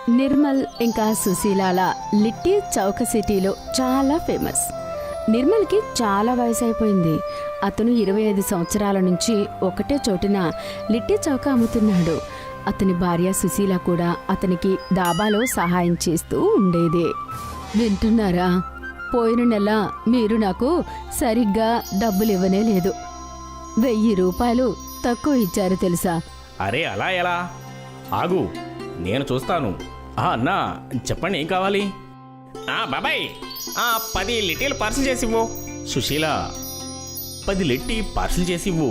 నిర్మల్ ఇంకా సుశీలాల లిట్టి చౌక సిటీలో చాలా ఫేమస్. నిర్మల్కి చాలా వయసు అయిపోయింది. అతను 25 సంవత్సరాల నుంచి ఒకటే చోటున లిట్టి చౌక అమ్ముతున్నాడు. అతని భార్య సుశీల కూడా అతనికి దాబాలో సహాయం చేస్తూ ఉండేది. వింటున్నారా? పోయిన నెల మీరు నాకు సరిగ్గా డబ్బులు ఇవ్వనే లేదు. 1000 రూపాయలు తక్కువ ఇచ్చారు తెలుసా? అరే అలా ఎలా? ఆగు, నేను చూస్తాను. అన్నా చెప్పండి, ఏం కావాలి? బాబాయ్ 10 లిట్టీలు పార్సిల్ చేసివ్వు. సుశీల 10 లిట్టి పార్సిల్ చేసివ్వు.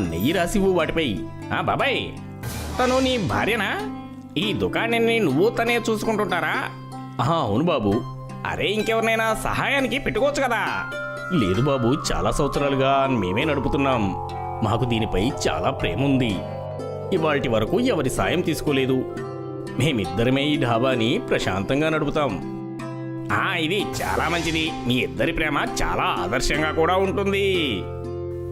నెయ్యి రాసివ్వు వాటిపై. బాబాయ్, తను నీ భార్యనా? ఈ దుకాణాన్ని నువ్వు తనే చూసుకుంటుంటారా? అవును బాబు. అరే, ఇంకెవరినైనా సహాయానికి పెట్టుకోవచ్చు కదా. లేదు బాబు, చాలా సంవత్సరాలుగా మేమే నడుపుతున్నాం. మాకు దీనిపై చాలా ప్రేమ ఉంది. ఇవాల్టి వరకు ఎవరి సాయం తీసుకోలేదు. మేమిద్దరమే ఈ ఢాబాని ప్రశాంతంగా నడుపుతాం. ఇది చాలా మంచిది. మీ ఇద్దరి ప్రేమ చాలా ఆదర్శంగా కూడా ఉంటుంది.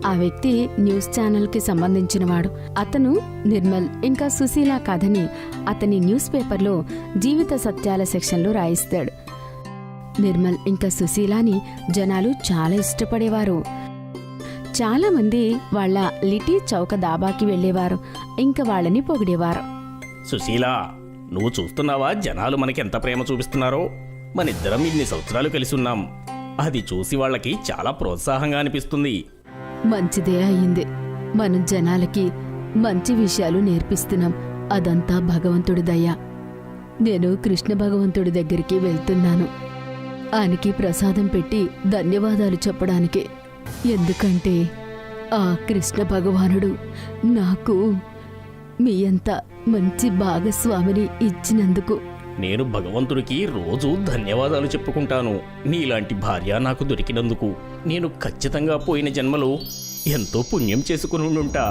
ఆ వ్యక్తి న్యూస్ ఛానల్కి సంబంధించినవాడు. అతను నిర్మల్ ఇంకా సుశీల కథని అతని న్యూస్ పేపర్లో జీవిత సత్యాల సెక్షన్లో రాయిస్తాడు. నిర్మల్ ఇంకా సుశీలాని జనాలు చాలా ఇష్టపడేవారు. చాలా మంది వాళ్ళ లిటి చౌక దాబాకి వెళ్లేవారు, ఇంకా వాళ్ళని పొగిడేవారు. సుశీల, నువ్వు చూస్తున్నావా జనాలు మనకి ఎంత ప్రేమ చూపిస్తున్నారో? మనిద్దరం ఇన్ని సంవత్సరాలు కలిసి ఉన్నాం. అది చూసి వాళ్ళకి చాలా ప్రోత్సాహంగా అనిపిస్తుంది. మంచిదే అయింది. మనం జనాలకి మంచి విషయాలు నేర్పిస్తున్నాం. అదంతా భగవంతుడి దయ. నేను కృష్ణ భగవంతుడి దగ్గరికి వెళ్తున్నాను. ఆయనకి ప్రసాదం పెట్టి ధన్యవాదాలు చెప్పడానికి. ఎందుకంటే ఆ కృష్ణ భగవానుడు నాకు మీ అంత మంచి భాగస్వామిని ఇచ్చినందుకు. నేను భగవంతుడికి రోజు ధన్యవాదాలు చెప్పుకుంటాను. నీలాంటి భార్య నాకు దొరికినందుకు. నేను ఖచ్చితంగా పోయిన జన్మలో ఎంతో పుణ్యం చేసుకుని ఉంటా.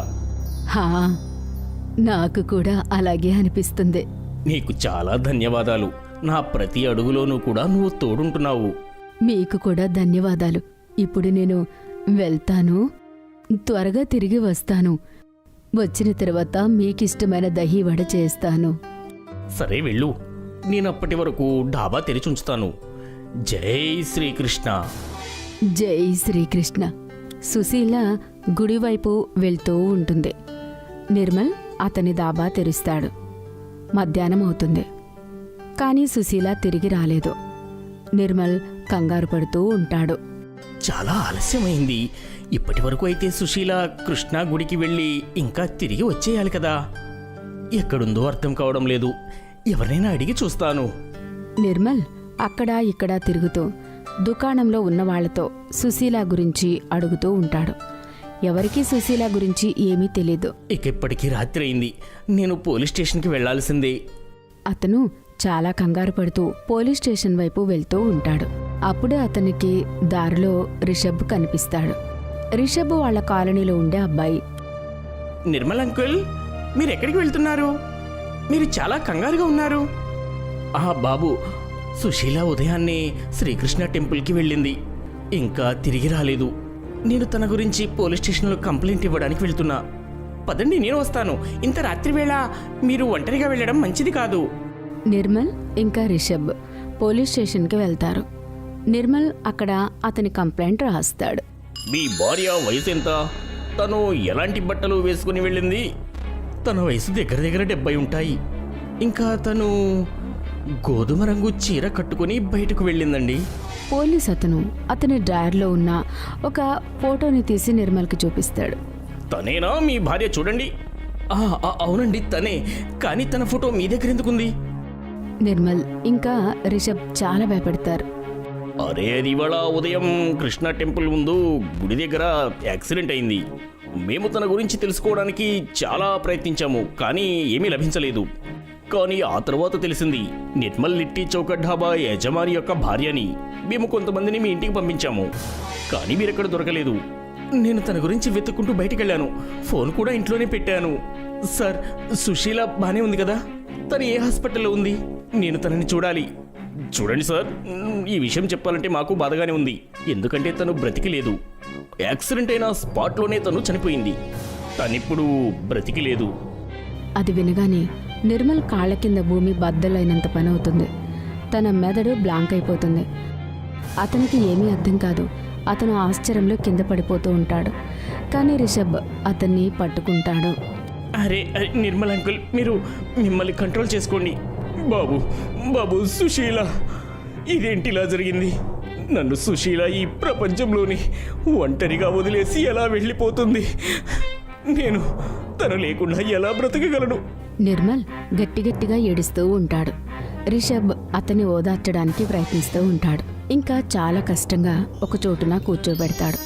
నాకు కూడా అలాగే అనిపిస్తుంది. నీకు చాలా ధన్యవాదాలు. నా ప్రతి అడుగులోనూ కూడా నువ్వు తోడుంటున్నావు. మీకు కూడా ధన్యవాదాలు. ఇప్పుడు నేను వెళ్తాను. త్వరగా తిరిగి వస్తాను. వచ్చిన తర్వాత మీకిష్టమైన దహీ వడ చేస్తాను. సరే వెళ్ళు. నేనప్పటి వరకు డాబా తెరిచుంచుతాను. జై శ్రీకృష్ణ. జై శ్రీకృష్ణ. సుశీల గుడివైపు వెళ్తూ ఉంటుంది. నిర్మల్ అతని దాబా తెరుస్తాడు. మధ్యాహ్నం అవుతుంది. కానీ సుశీల తిరిగి రాలేదు. నిర్మల్ కంగారు పడుతూ ఉంటాడు. చాలా ఆలస్యమైంది. ఇప్పటి వరకు అయితే సుశీల కృష్ణా గుడికి వెళ్ళి ఇంకా తిరిగి వచ్చేయాలి కదా. ఎక్కడుందో అర్థం కావడం లేదు. ఎవరినైనా అడిగి చూస్తాను. నిర్మల్ అక్కడా ఇక్కడా తిరుగుతూ దుకాణంలో ఉన్న వాళ్లతో సుశీల గురించి అడుగుతూ ఉంటాడు. ఎవరికీ సుశీల గురించి ఏమీ తెలీదు. ఇప్పటికీ రాత్రి అయింది. నేను పోలీస్ స్టేషన్కి వెళ్లాల్సిందే. అతను చాలా కంగారు పడుతూ పోలీస్ స్టేషన్ వైపు వెళ్తూ ఉంటాడు. అప్పుడే అతనికి దారిలో రిషబ్ కనిపిస్తాడు. రిషబ్ వాళ్ళ కాలనీలో ఉండే అబ్బాయి. నిర్మల్ అంకుల్, మీరెక్కడికి వెళ్తున్నారు? మీరు చాలా కంగారుగా ఉన్నారు. బాబు, సుశీల ఉదయాన్నే శ్రీకృష్ణ టెంపుల్కి వెళ్ళింది. ఇంకా తిరిగి రాలేదు. నేను తన గురించి పోలీస్ స్టేషన్లో కంప్లైంట్ ఇవ్వడానికి వెళ్తున్నా. పదండి, నేను వస్తాను. ఇంత రాత్రి వేళ మీరు ఒంటరిగా వెళ్ళడం మంచిది కాదు. నిర్మల్ ఇంకా రిషబ్ పోలీస్ స్టేషన్కి వెళ్తారు. నిర్మల్ అక్కడ అతని కంప్లైంట్ రాస్తాడు. మీ భార్య వయసు ఎంత? తను ఎలాంటి బట్టలు వేసుకుని వెళ్ళింది? తన వయసు దగ్గర దగ్గర 70 ఉంటాయి. ఇంకా తను గోధుమ రంగు చీర కట్టుకుని బయటకు వెళ్ళిందండి. పోలీస్ అతను అతని డ్రాయర్లో ఉన్న ఒక ఫోటోని తీసి నిర్మల్కి చూపిస్తాడు. తనేనా మీ భార్య? చూడండి. అవునండి, తనే. కానీ తన ఫోటో మీ దగ్గర ఎందుకుంది? నిర్మల్ ఇంకా రిషబ్ చాలా భయపడతారు. అరే, అది ఇవాళ ఉదయం కృష్ణ టెంపుల్ ముందు గుడి దగ్గర యాక్సిడెంట్ అయింది. మేము తన గురించి తెలుసుకోవడానికి చాలా ప్రయత్నించాము, కానీ ఏమీ లభించలేదు. కానీ ఆ తర్వాత తెలిసింది నిర్మల్ లిట్టి చౌక ఢాబా యజమాని యొక్క భార్యని. మేము కొంతమందిని మీ ఇంటికి పంపించాము, కానీ మీరెక్కడ దొరకలేదు. నేను తన గురించి వెతుక్కుంటూ బయటికెళ్ళాను. ఫోన్ కూడా ఇంట్లోనే పెట్టాను. సార్, సుశీల బానే ఉంది కదా? తను ఏ హాస్పిటల్లో ఉంది? నేను తనని చూడాలి. చూడండి సార్, ఈ విషయం చెప్పాలంటే మాకు బాధగానే ఉంది. ఎందుకంటే తను బ్రతికి లేదు. యాక్సిడెంట్ అయిన స్పాట్లోనే తను చనిపోయింది. తనిప్పుడు బ్రతికి లేదు. అది వినగానే నిర్మల్ కాళ్ళ కింద భూమి బద్దలైనంత పని అవుతుంది. తన మెదడు బ్లాంక్ అయిపోతుంది. అతనికి ఏమీ అర్థం కాదు. అతను ఆశ్చర్యంలో కింద పడిపోతూ ఉంటాడు. కానీ రిషబ్ అతన్ని పట్టుకుంటాడు. అరే అరే నిర్మల్ అంకుల్, మీరు మిమ్మల్ని కంట్రోల్ చేసుకోండి. బాబు సుశీల, ఇదేంటి ఇలా జరిగింది? నన్ను సుశీల ఈ ప్రపంచంలోని ఒంటరిగా వదిలేసి ఎలా వెళ్ళిపోతుంది? నేను తను లేకుండా ఎలా బ్రతకగలను? నిర్మల్ గట్టిగా ఏడుస్తూ ఉంటాడు. రిషబ్ అతన్ని ఓదార్చడానికి ప్రయత్నిస్తూ ఉంటాడు. ఇంకా చాలా కష్టంగా ఒక చోటున కూర్చోబెడతాడు.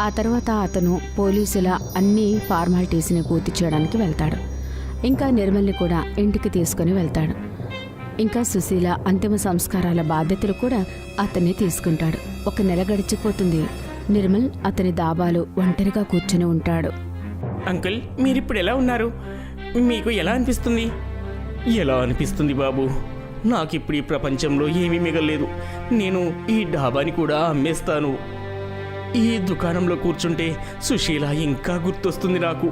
ఆ తర్వాత అతను పోలీసుల అన్ని ఫార్మాలిటీస్ని పూర్తి చేయడానికి వెళ్తాడు. ఇంకా నిర్మల్ని కూడా ఇంటికి తీసుకుని వెళ్తాడు. ఇంకా సుశీల అంతిమ సంస్కారాల బాధ్యతలు కూడా అతన్ని తీసుకుంటాడు. 1 నెల గడిచిపోతుంది. నిర్మల్ అతని దాబాలో ఒంటరిగా కూర్చుని ఉంటాడు. అంకుల్, మీరిప్పుడు ఎలా ఉన్నారు? మీకు ఎలా అనిపిస్తుంది? ఎలా అనిపిస్తుంది బాబు? నాకిప్పుడు ఈ ప్రపంచంలో ఏమీ మిగల్లేదు. నేను ఈ డాబాని కూడా అమ్మేస్తాను. ఈ దుకాణంలో కూర్చుంటే సుశీల ఇంకా గుర్తొస్తుంది నాకు.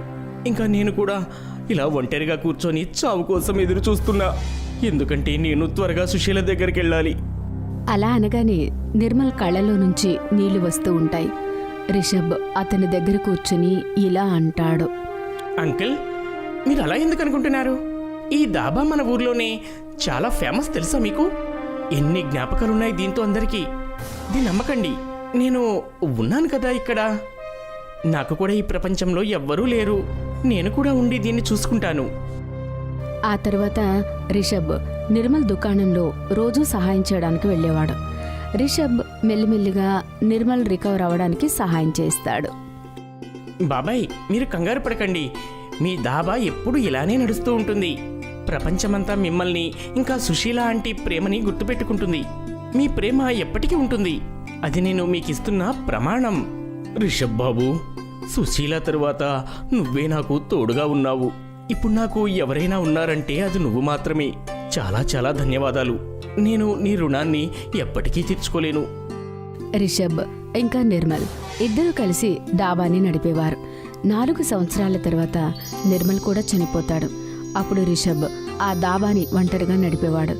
ఇంకా నేను కూడా ఇలా ఒంటరిగా కూర్చొని చావు కోసం ఎదురు చూస్తున్నా. ఎందుకంటే నేను త్వరగా సుశీల దగ్గరికి వెళ్ళాలి. అలా అనగానే నిర్మల్ కళ్ళలో నుంచి నీళ్లు వస్తూ ఉంటాయి. రిషబ్ అతని దగ్గర కూర్చుని ఇలా అంటాడు. అంకుల్, మీరు అలా ఎందుకు అనుకుంటున్నారు? ఈ దాబా మన ఊర్లోనే చాలా ఫేమస్, తెలుసా మీకు? ఎన్ని జ్ఞాపకాలున్నాయి దీంతో అందరికీ. దీన్ని నమ్మకండి. నేను ఉన్నాను కదా ఇక్కడ. నాకు కూడా ఈ ప్రపంచంలో ఎవ్వరూ లేరు. నేను కూడా ఉండి దీన్ని చూసుకుంటాను. ఆ తర్వాత రిషబ్ నిర్మల్ దుకాణంలో రోజూ సహాయం చేయడానికి వెళ్ళేవాడు. రిషబ్ మెల్లిమెల్లిగా నిర్మల్ రికవర్ అవ్వడానికి సహాయం చేస్తాడు. బాబాయ్, మీరు కంగారు పడకండి. మీ దాబా ఎప్పుడు ఇలానే నడుస్తూ ఉంటుంది. ప్రపంచమంతా మిమ్మల్ని ఇంకా సుశీల ఆంటీ ప్రేమని గుర్తుపెట్టుకుంటుంది. మీ ప్రేమ ఎప్పటికీ ఉంటుంది. అది నేను మీకిస్తున్న ప్రమాణం. రిషబ్ బాబు, సుశీల తరువాత నువ్వే నాకు తోడుగా ఉన్నావు. ఇప్పుడు నాకు ఎవరైనా ఉన్నారంటే అది నువ్వు మాత్రమే. చాలా చాలా ధన్యవాదాలు. నేను నీ రుణాన్ని ఎప్పటికీ తీర్చుకోలేను. రిషబ్ ఇంకా నిర్మల్ ఇద్దరూ కలిసి డాబాని నడిపేవారు. 4 సంవత్సరాల తర్వాత నిర్మల్ కూడా చనిపోతాడు. అప్పుడు రిషబ్ ఆ దాబాని ఒంటరిగా నడిపేవాడు.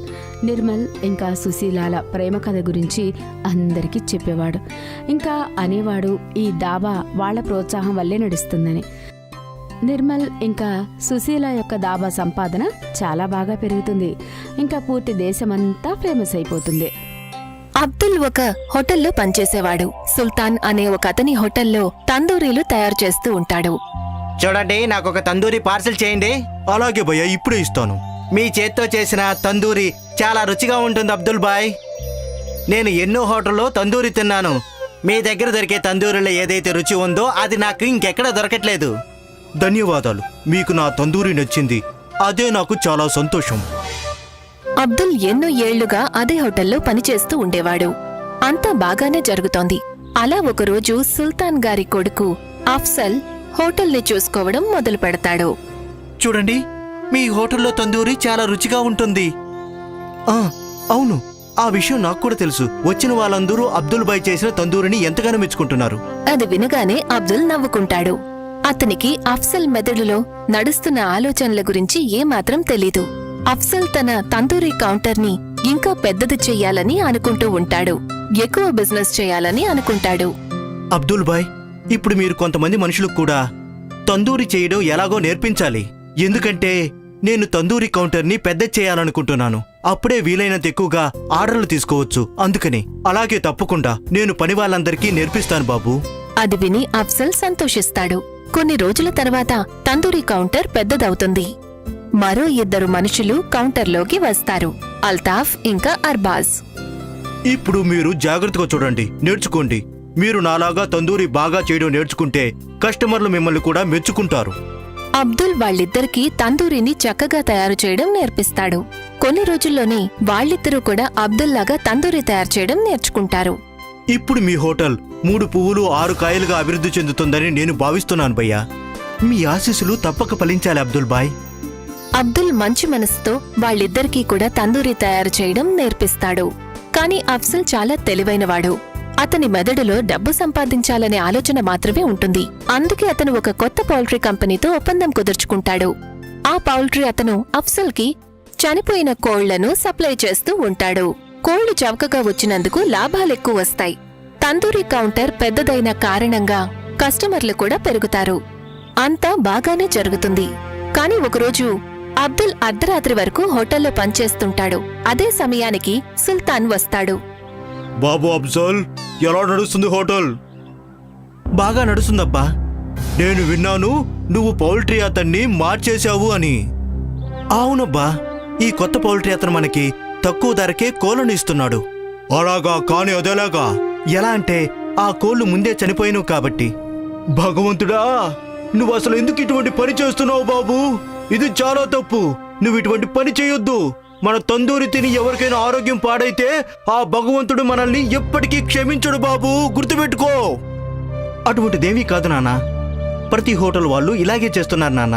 నిర్మల్ ఇంకా సుశీలాల ప్రేమ కథ గురించి అందరికీ చెప్పేవాడు. ఇంకా అనేవాడు ఈ దాబా వాళ్ల ప్రోత్సాహం వల్లే నడుస్తుందని. నిర్మల్ ఇంకా సుశీల యొక్క దాబా సంపాదన చాలా బాగా పెరుగుతుంది. ఇంకా పూర్తి దేశమంతా ఫేమస్ అయిపోతుంది. అబ్దుల్ ఒక హోటల్లో పనిచేసేవాడు. సుల్తాన్ అనే ఒక అతని హోటల్లో తందూరీలు తయారు చేస్తూ ఉంటాడు. చూడండి, నాకు ఒక తందూరి పార్సిల్ చేయండి. అలాగే భయ్యా, ఇప్పుడే ఇస్తాను. మీ చేత్తో చేసిన తందూరి చాలా రుచిగా ఉంటుంది అబ్దుల్ బాయ్. నేను ఎన్నో హోటల్లో తందూరి తిన్నాను. మీ దగ్గర దొరికే తందూరిలో ఏదైతే రుచి ఉందో అది నాకు ఇంకెక్కడ దొరకట్లేదు. ధన్యవాదాలు. మీకు నా తందూరి నచ్చింది. అదే నాకు చాలా సంతోషం. అబ్దుల్ ఎన్నో ఏళ్లుగా అదే హోటల్లో పనిచేస్తూ ఉండేవాడు. అంతా బాగానే జరుగుతోంది. అలా ఒకరోజు సుల్తాన్ గారి కొడుకు అఫ్సల్ హోటల్ని చూసుకోవడం మొదలు పెడతాడు. చూడండి, మీ హోటల్లో తందూరి చాలా రుచిగా ఉంటుంది. అవును, ఆ విషయం నాకు కూడా తెలుసు. వచ్చిన వాళ్ళందరూ అబ్దుల్ బాయ్ చేసిన తందూరిని ఎంతగానో మెచ్చుకుంటున్నారు. అది వినగానే అబ్దుల్ నవ్వుకుంటాడు. అతనికి అఫ్సల్ మెదడులో నడుస్తున్న ఆలోచనల గురించి ఏమాత్రం తెలీదు. అఫ్సల్ తన తందూరీ కౌంటర్ని ఇంకా పెద్దది చెయ్యాలని అనుకుంటూ ఉంటాడు. ఎక్కువ బిజినెస్ చేయాలని అనుకుంటాడు. అబ్దుల్ బాయ్, ఇప్పుడు మీరు కొంతమంది మనుషులకు కూడా తందూరి చేయడం ఎలాగో నేర్పించాలి. ఎందుకంటే నేను తందూరి కౌంటర్ని పెద్ద చేయాలనుకుంటున్నాను. అప్పుడే వీలైనంత ఎక్కువగా ఆర్డర్లు తీసుకోవచ్చు. అందుకని అలాగే తప్పకుండా నేను పని వాళ్ళందరికీ నేర్పిస్తాను బాబు. అది విని అఫ్సల్ సంతోషిస్తాడు. కొన్ని రోజుల తర్వాత తందూరీ కౌంటర్ పెద్దదవుతుంది. మరో 2 మనుషులు కౌంటర్లోకి వస్తారు, అల్తాఫ్ ఇంకా అర్బాజ్. ఇప్పుడు మీరు జాగ్రత్తగా చూడండి, నేర్చుకోండి. మీరు నాలాగా తందూరి బాగా చేయడం నేర్చుకుంటే కస్టమర్లు మిమ్మల్ని కూడా మెచ్చుకుంటారు. అబ్దుల్ వాళ్ళిద్దరికీ తందూరిని చక్కగా తయారు చేయడం నేర్పిస్తాడు. కొన్ని రోజుల్లోనే వాళ్ళిద్దరూ కూడా అబ్దుల్లాగా తందూరి తయారు చేయడం నేర్చుకుంటారు. ఇప్పుడు మీ హోటల్ 3 పువ్వులు 6 కాయలుగా అభివృద్ధి చెందుతుందని నేను భావిస్తున్నాను భయ్యా. మీ ఆశీస్సులు తప్పక ఫలించాలి అబ్దుల్ బాయ్. అబ్దుల్ మంచి మనసుతో వాళ్ళిద్దరికీ కూడా తందూరి తయారు చేయడం నేర్పిస్తాడు. కాని అఫ్సల్ చాలా తెలివైనవాడు. అతని మెదడులో డబ్బు సంపాదించాలనే ఆలోచన మాత్రమే ఉంటుంది. అందుకే అతను ఒక కొత్త పౌల్ట్రీ కంపెనీతో ఒప్పందం కుదుర్చుకుంటాడు. ఆ పౌల్ట్రీ అతను అఫ్సల్కి చనిపోయిన కోళ్లను సప్లై చేస్తూ ఉంటాడు. కోళ్లు చవకగా వచ్చినందుకు లాభాలెక్కువ వస్తాయి. తందూరి కౌంటర్ పెద్దదైన కారణంగా కస్టమర్లు కూడా పెరుగుతారు. అంతా బాగానే జరుగుతుంది. కాని ఒకరోజు అబ్దుల్ అర్ధరాత్రి వరకు హోటల్లో పనిచేస్తుంటాడు. అదే సమయానికి సుల్తాన్ వస్తాడు. బాబు అఫ్జల్, ఎలా నడుస్తుంది హోటల్? బాగా నడుస్తుందబ్బా. నేను విన్నాను నువ్వు పౌల్ట్రీ అతన్ని మార్చేశావు అని. అవునబ్బా, ఈ కొత్త పౌల్ట్రీ అతను మనకి తక్కువ ధరకే కోళ్లను ఇస్తున్నాడు. అలాగా? కాని అదేలాగా? ఎలా అంటే ఆ కోళ్లు ముందే చనిపోయినవు కాబట్టి. భగవంతుడా, నువ్వు అసలు ఎందుకు ఇటువంటి పని చేస్తున్నావు బాబు? ఇది చాలా తప్పు. నువ్వు ఇటువంటి పని చేయొద్దు. మన తందూరి తిని ఎవరికైనా ఆరోగ్యం పాడైతే ఆ భగవంతుడు మనల్ని ఎప్పటికీ క్షమించడు బాబు, గుర్తుపెట్టుకో. అటువంటిదేమీ కాదు నాన్న. ప్రతి హోటల్ వాళ్ళు ఇలాగే చేస్తున్నారు నాన్న.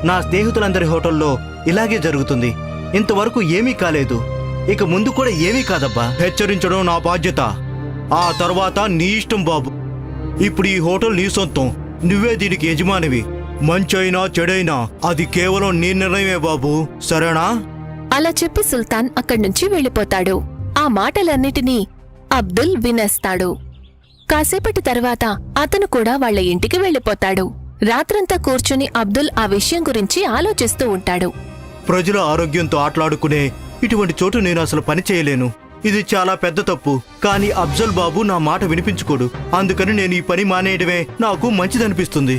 నా స్నేహితులందరి హోటల్లో ఇలాగే జరుగుతుంది. ఇంతవరకు ఏమీ కాలేదు. ఇక ముందు కూడా ఏమీ కాదబ్బా. హెచ్చరించడం నా బాధ్యత. ఆ తర్వాత నీ ఇష్టం బాబు. ఇప్పుడు ఈ హోటల్ నీ సొంతం. నువ్వే దీనికి యజమానివి. మంచైనా చెడైనా అది కేవలం నీ నిర్ణయమే బాబు, సరేనా? అలా చెప్పి సుల్తాన్ అక్కడ్నుంచి వెళ్ళిపోతాడు. ఆ మాటలన్నిటినీ అబ్దుల్ వినేస్తాడు. కాసేపటి తర్వాత అతను కూడా వాళ్ళ ఇంటికి వెళ్ళిపోతాడు. రాత్రంతా కూర్చుని అబ్దుల్ ఆ విషయం గురించి ఆలోచిస్తూ ఉంటాడు. ప్రజల ఆరోగ్యంతో ఆటలాడుకునే ఇటువంటి చోటు నేను అసలు పని చేయలేను. ఇది చాలా పెద్ద తప్పు. కానీ అఫ్జల్ బాబు నా మాట వినిపించుకోడు. అందుకని నేను ఈ పని మానేయడమే నాకు మంచిదనిపిస్తుంది.